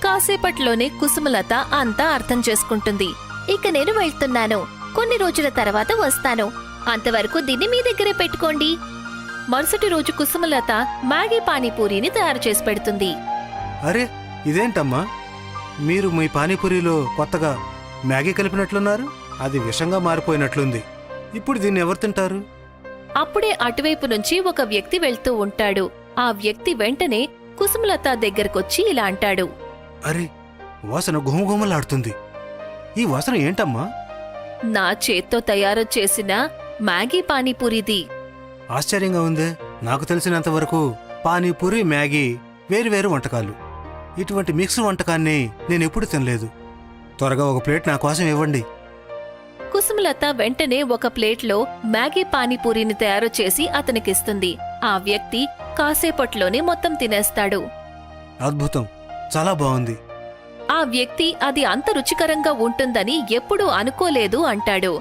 కాసేపట్లోనే కుసుమలత అంతా అర్థం చేసుకుంటుంది. ఇక నేను వెళ్తున్నాను, కొన్ని రోజుల తర్వాత వస్తాను. అంతవరకు దీన్ని మీ దగ్గరే పెట్టుకోండి. మరుసటి రోజు కుసుమలత మ్యాగీ పానీపూరిని తయారు చేసి పెడుతుంది. అరే ఇదేంటమ్మా, మీరు మీ పానీపూరిలో కొత్తగా మ్యాగీ కలిపినట్లున్నారు. అది విషంగా మారిపోయినట్లుంది. ఇప్పుడు దీన్ని ఎవరు తింటారు? అప్పుడే అటువైపు నుంచి ఒక వ్యక్తి వెళ్తూ ఉంటాడు. ఆ వ్యక్తి వెంటనే కుసుమలత దగ్గరకొచ్చి ఇలా అంటాడు. అరే, వాసన గుమగుమలాడుతుంది. ఈ వాసన ఏంటమ్మా? నా చేత్తో తయారు చేసిన మ్యాగీ పానీపూరిది. ఆశ్చర్యంగా ఉందే. నాకు తెలిసినంతవరకు పానీపూరి, మ్యాగీ వేరువేరు వంటకాలు. ఇటువంటి మిక్స్ వంటకాన్ని నేనెప్పుడు తినలేదు. త్వరగా ఒక ప్లేట్ నా కోసం ఇవ్వండి. కుసుమలత వెంటనే ఒక ప్లేట్లో మ్యాగీ పానీపూరిని తయారు చేసి అతనికిస్తుంది. ఆ వ్యక్తి కాసేపట్లోనే మొత్తం తినేస్తాడు. అద్భుతం, చాలా బాగుంది. ఆ వ్యక్తి అది అంత రుచికరంగా ఉంటుందని ఎప్పుడూ అనుకోలేదు అంటాడు.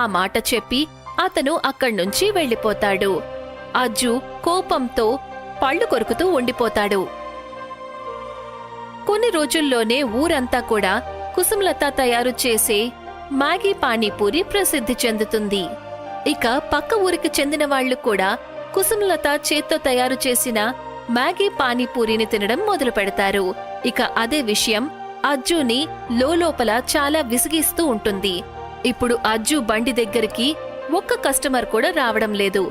ఆ మాట చెప్పి అతను అక్కడ్నుంచి వెళ్ళిపోతాడు. అజ్జు కోపంతో పళ్ళు కొరుకుతూ ఉండిపోతాడు. కొన్ని రోజుల్లోనే ఊరంతా కూడా కుసుమలత తయారు చేసే మ్యాగీ పానీపూరి ప్రసిద్ధి చెందుతుంది. ఇక పక్క ఊరికి చెందిన వాళ్లు కూడా కుసుమలత చేత్తో తయారు చేసిన మ్యాగీ పానీపూరిని తినడం మొదలు పెడతారు. ఇక అదే విషయం అజ్జుని లోపల చాలా విసిగిస్తూ ఉంటుంది. ఇప్పుడు అజ్జు బండి దగ్గరికి ఒక్క కస్టమర్ కూడా రావడం లేదు.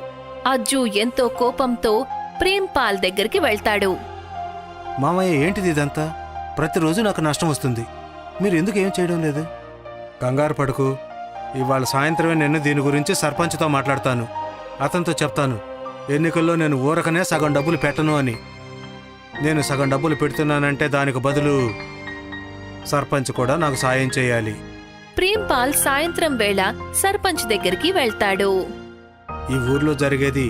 అజ్జు ఎంతో కోపంతో ప్రేమ్ పాల్ దగ్గరికి వెళ్తాడు. మామయ్య, ఏంటిది ఇదంతా? ప్రతిరోజు నాకు నష్టం వస్తుంది. మీరు ఎందుకు ఏం చేయడం లేదు? కంగారు పడుకు. ఇవాళ సాయంత్రమే నేను దీని గురించి సర్పంచ్తో మాట్లాడతాను. అతనితో చెప్తాను, ఎన్నికల్లో నేను ఊరకనే సగం డబ్బులు పెట్టను అని. నేను సగం డబ్బులు పెడుతున్నానంటే దానికి బదులు సర్పంచ్ కూడా నాకు సాయం చేయాలి. ప్రేమ్ పాల్ సాయంత్రం వేళ సర్పంచ్ దగ్గరికి వెళ్తాడు. ఈ ఊర్లో జరిగేది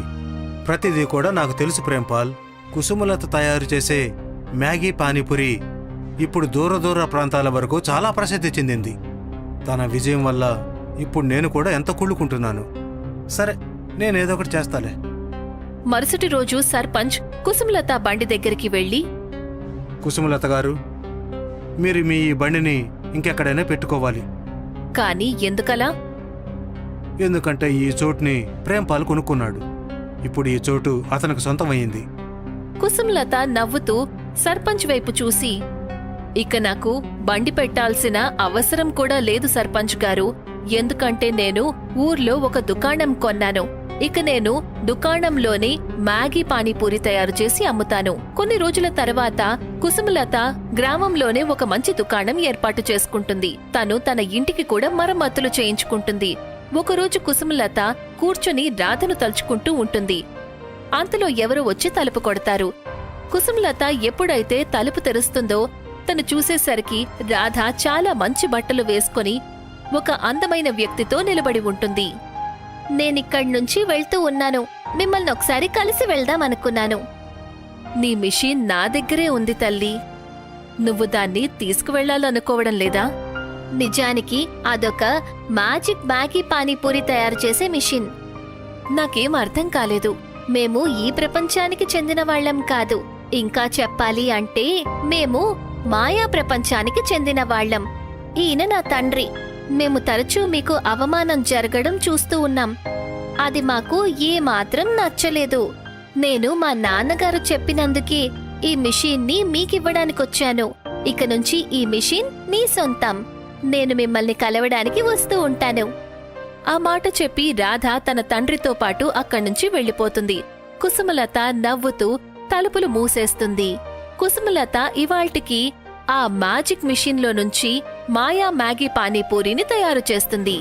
ప్రతిదీ కూడా నాకు తెలుసు ప్రేమ్పాల్. కుసుమలత తయారు చేసే మ్యాగీ పానీపూరి ఇప్పుడు దూర దూర ప్రాంతాల వరకు చాలా ప్రసిద్ధి చెందింది. తన విజయం వల్ల ఇప్పుడు నేను కూడా ఎంత కుళ్ళుకుంటున్నాను. సరే, నేనేదో ఒకటి చేస్తాలే. మరుసటి రోజు సర్పంచ్ కుసుమలత బండి దగ్గరికి వెళ్లి, కుసుమలత గారు, మీరు మీ ఈ బండిని ఇంకెక్కడైనా పెట్టుకోవాలి. కాని ఎందుకలా? ఎందుకంటే ఈ చోటుని ప్రేమ్పాల్ కొనుక్కున్నాడు. ఇప్పుడు ఈ చోటు అతనికి సొంతమయ్యింది. కుసుమలత నవ్వుతూ సర్పంచ్ వైపు చూసి, ఇక నాకు బండి పెట్టాల్సిన అవసరం కూడా లేదు సర్పంచ్ గారు. ఎందుకంటే నేను ఊర్లో ఒక దుకాణం కొన్నాను. ఇక నేను దుకాణంలోనే మ్యాగీ పానీపూరి తయారు చేసి అమ్ముతాను. కొన్ని రోజుల తర్వాత కుసుమలత గ్రామంలోనే ఒక మంచి దుకాణం ఏర్పాటు చేసుకుంటుంది. తను తన ఇంటికి కూడా మరమ్మతులు చేయించుకుంటుంది. ఒకరోజు కుసుమలత కూర్చుని రాధను తలుచుకుంటూ ఉంటుంది. అంతలో ఎవరో వచ్చి తలుపు కొడతారు. కుసుమలత ఎప్పుడైతే తలుపు తెరుస్తుందో తను చూసేసరికి రాధ చాలా మంచి బట్టలు వేసుకొని ఒక అందమైన వ్యక్తితో నిలబడి ఉంటుంది. నేనిక్కడ్నుంచి వెళ్తూ ఉన్నాను. మిమ్మల్ని ఒకసారి కలిసి వెళ్దామనుకున్నాను. నీ మిషన్ నా దగ్గరే ఉంది తల్లి. నువ్వు దాన్ని తీసుకువెళ్లాలనుకోవడం లేదా? నిజానికి అదొక మ్యాజిక్ మ్యాగీ పానీపూరి తయారు చేసే మిషన్. నాకేం అర్థం కాలేదు. మేము ఈ ప్రపంచానికి చెందిన వాళ్ళం కాదు. ఇంకా చెప్పాలి అంటే మేము మాయా ప్రపంచానికి చెందిన వాళ్ళం. ఈయన నా తండ్రి. మేము తరచూ మీకు అవమానం జరగడం చూస్తూ ఉన్నాం. అది మాకు ఏమాత్రం నచ్చలేదు. నేను మా నాన్నగారు చెప్పినందుకే ఈ మిషన్ని మీకివ్వడానికొచ్చాను. ఇక నుంచి ఈ మిషన్ మీ సొంతం. నేను మిమ్మల్ని కలవడానికి వస్తూ ఉంటాను. ఆ మాట చెప్పి రాధ తన తండ్రితో పాటు అక్కడ్నుంచి వెళ్ళిపోతుంది. కుసుమలత నవ్వుతూ తలుపులు మూసేస్తుంది. కుసుమలత ఇవాల్టికి ఆ మ్యాజిక్ మిషన్లో నుంచి మాయా మ్యాగీ పానీపూరిని తయారు చేస్తుంది.